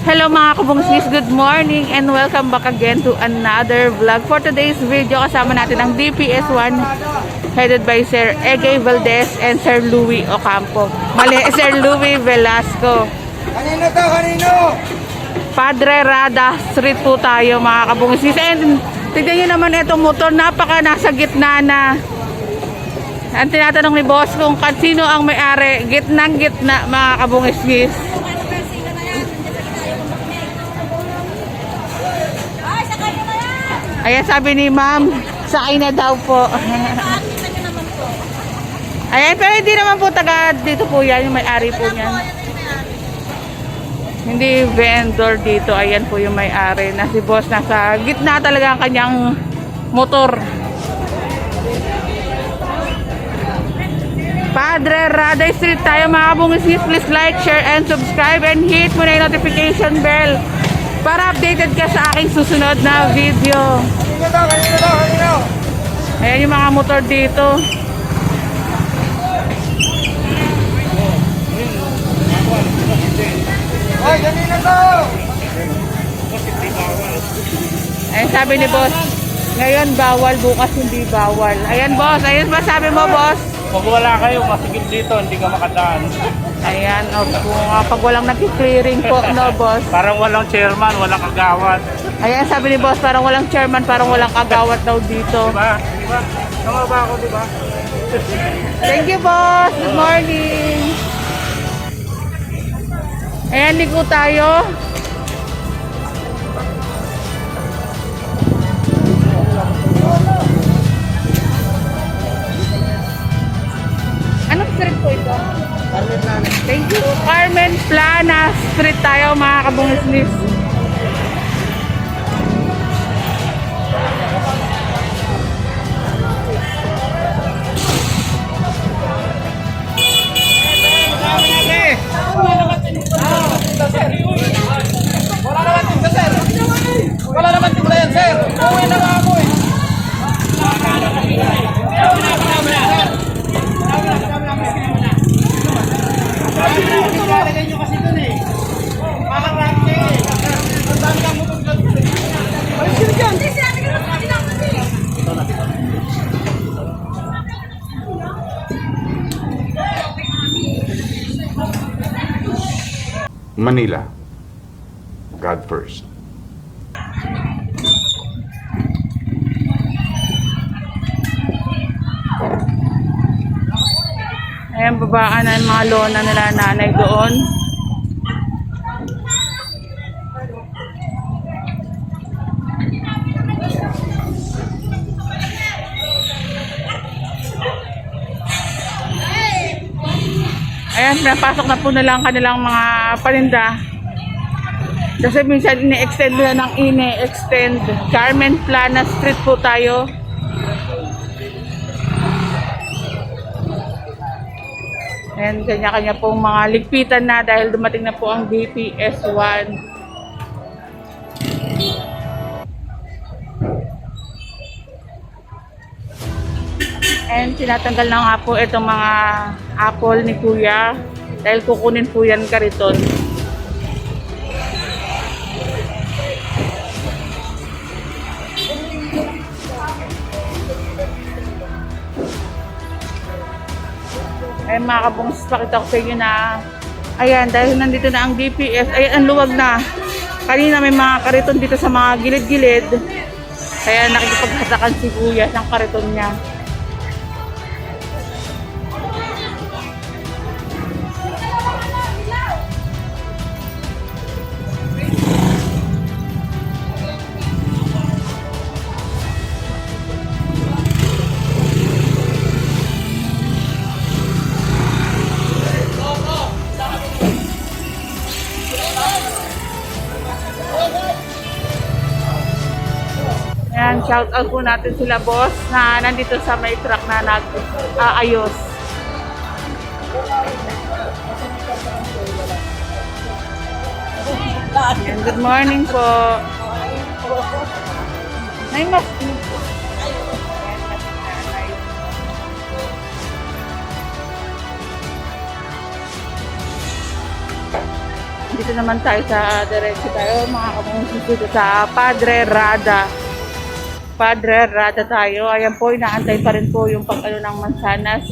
Hello mga kabungsis, good morning and welcome back again to another vlog. For today's video, kasama natin ang DPS1 headed by Sir Egay Valdez and Sir Louie Ocampo. Sir Louie Velasco. Kanino to? Kanino? Padre Rada Street po tayo mga kabungsis. And tignan nyo naman itong motor, napaka nasa gitna na. Ang tinatanong ni boss kung sino ang may-ari, gitnang gitna mga kabungsis. Ayan, sabi ni ma'am, sakay na daw po. Ayan, pero hindi naman po taga dito po yan, yung may-ari po niyan. Hindi vendor dito, ayan po yung may-ari. Na si boss nasa gitna talaga ang kanyang motor. Padre Rada Street tayo mga kabungis. Please like, share, and subscribe and hit mo na yung notification bell para updated ka sa aking susunod na video. Kanino to? Kanino to? Kanino? Ayan yung mga motor dito. Hoy, kanino to? Ayan sabi ni boss, ngayon bawal, bukas hindi bawal. Ayan boss, ayun ba sabi mo boss? Pag wala kayo, masigil dito, hindi ka makadaan. Ayan, pag walang nag-clearing po, no boss. Parang walang chairman, walang kagawad. Ayan sabi ni boss, parang walang chairman, parang walang kagawad daw dito. Diba? Diba? Tama ba ako, diba? Thank you boss, good morning. Ayan, liko tayo. Anong street po ito? Thank you. Carmen Plana Street tayo mga kabungisnis. Wala naman timba yan, sir. Uwi na nga ako eh. Lagay nyo kasi dun eh. Parang ranke eh. Ang dami kang motor dyan. Ayun sila dyan. Manila, God first. Ayan, babaan na yung mga lona nila nanay doon. Ayan, napasok na po nila ang kanilang mga paninda. Kasi minsan ini-extend nila ng ini-extend. Carmen Plana Street po tayo. And kanya-kanya pong mga ligpitan na dahil dumating na po ang DPS1. And tinatanggal na nga po itong mga apple ni Kuya dahil kukunin po yan kariton. Ay mga kabungsis, pakita ko sa inyo na ayan, dahil nandito na ang DPS, ayan, ang luwag na. Kanina may mga kariton dito sa mga gilid-gilid, kaya nakikipaghatakan si Kuya ng kariton niya. Ayan, shout out po natin sila boss na nandito sa may truck na nag-ayos. Good morning po. May mas. dito naman tayo sa diretso tayo mga kabungis dito sa Padre Rada. Padre Rada tayo. Ayan po, inaantay pa rin po yung pag-ano ng mansanas.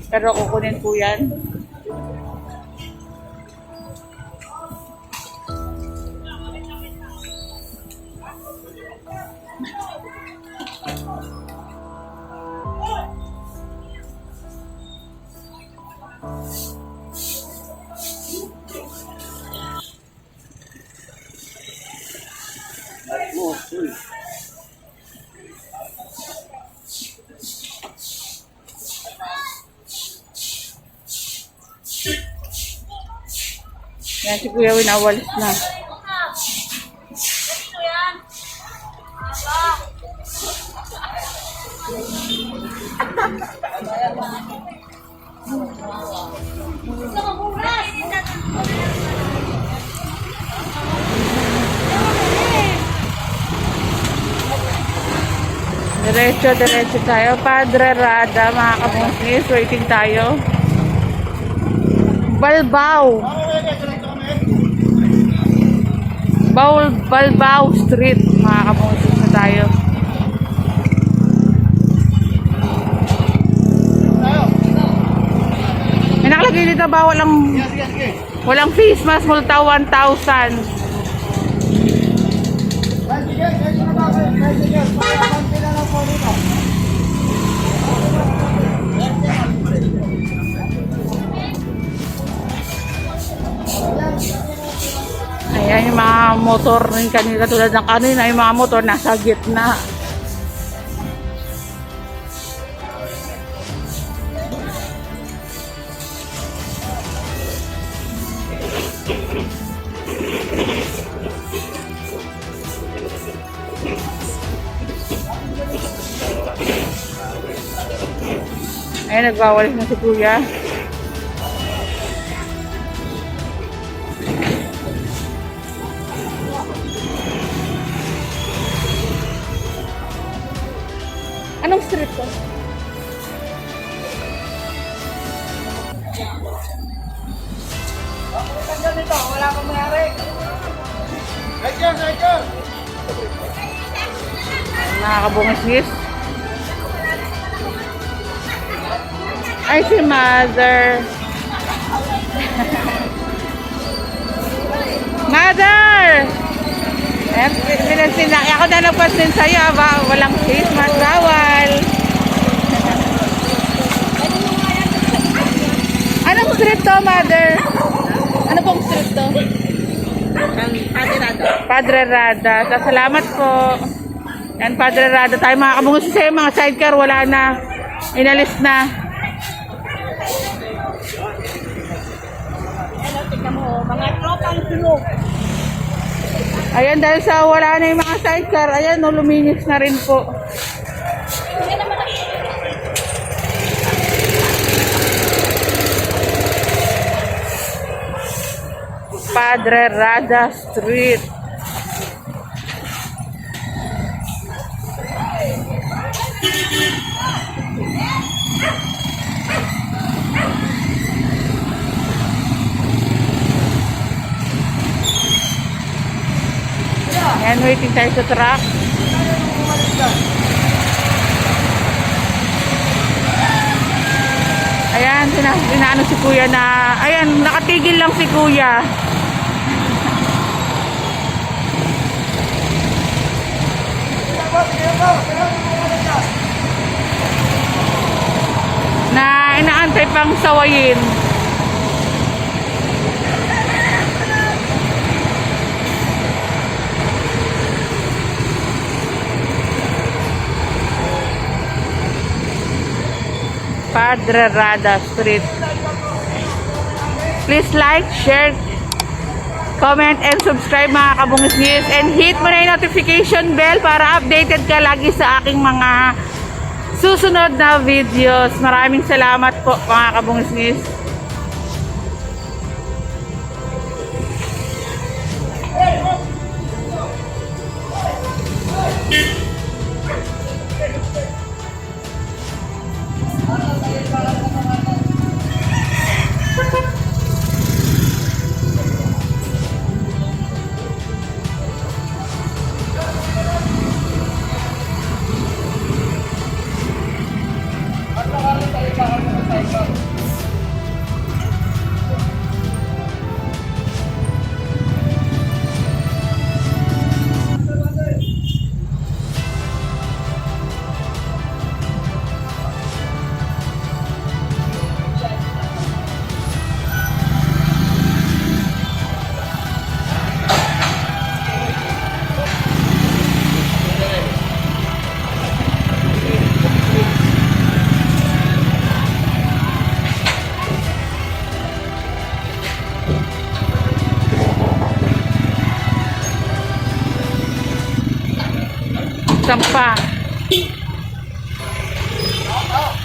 Pero kukunin po yan. Yan si Kuya winawalis na. Diretso tayo. Padre Rada, mga kabungis. Waiting tayo. Balbao. Balbao Street, mga kabungis na tayo. May nakalagay dito ba walang face mask, multa 1,000. Ayan yung mga motor rin kanina tulad ng kanina, yung mga motor nasa gitna. Ayan, nagwawalis na si Kuya. Anong street to? Wala kang mayari. Right here. Mga kabungis. Ay, si Mother. Mother! Ako na nagpasin sa'yo, walang face mask, bawal. Anong street to, Mother? Ano pong street to? Padre Rada. Padre Rada. Salamat po. Yan, Padre Rada tayo. Mga kabungis sa'yo, mga sidecar, wala na. Inalis na. Tingnan mo, mga tropang sunog. Ayan, dahil sa wala na yung mga sidecar, ayan, no, luminis na rin po. Padre Rada Street. Ayan, waiting tayo sa truck. Ayan, sinaano si Kuya na, ayan, nakatigil lang si Kuya. Na inaantay pang sawayin. Padre Rada Street. Please like, share, comment, and subscribe mga kabungis news. And hit mo na yung notification bell para updated ka lagi sa aking mga susunod na videos. Maraming salamat po mga kabungis news. Sampa.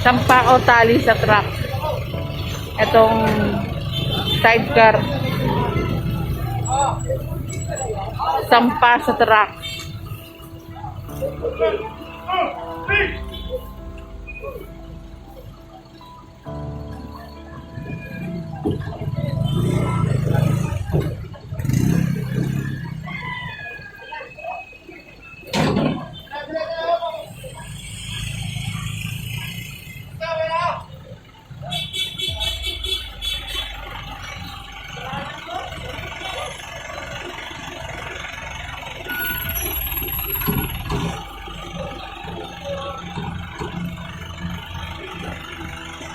Sampa o tali sa truck. Itong sidecar. Sampa sa truck.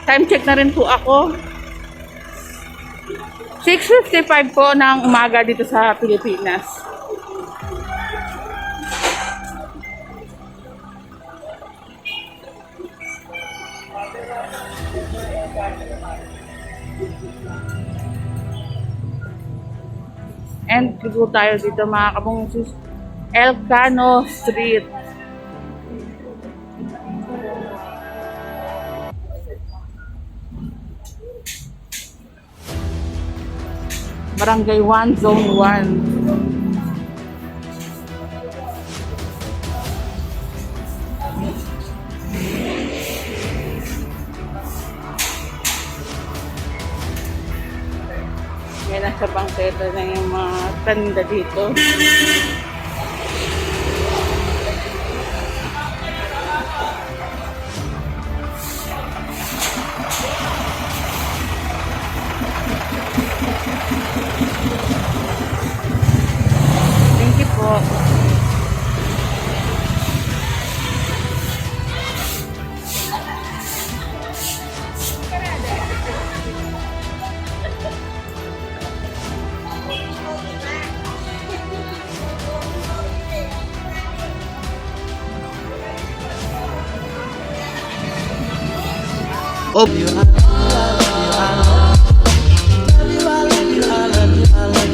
Time check na rin po ako. 6:55 po ng umaga dito sa Pilipinas. And po tayo dito mga kabungsis. Elcano Street. Barangay 1, Zone 1. May nasa bangketa na yung mga tanda dito. Thank you po. Oh.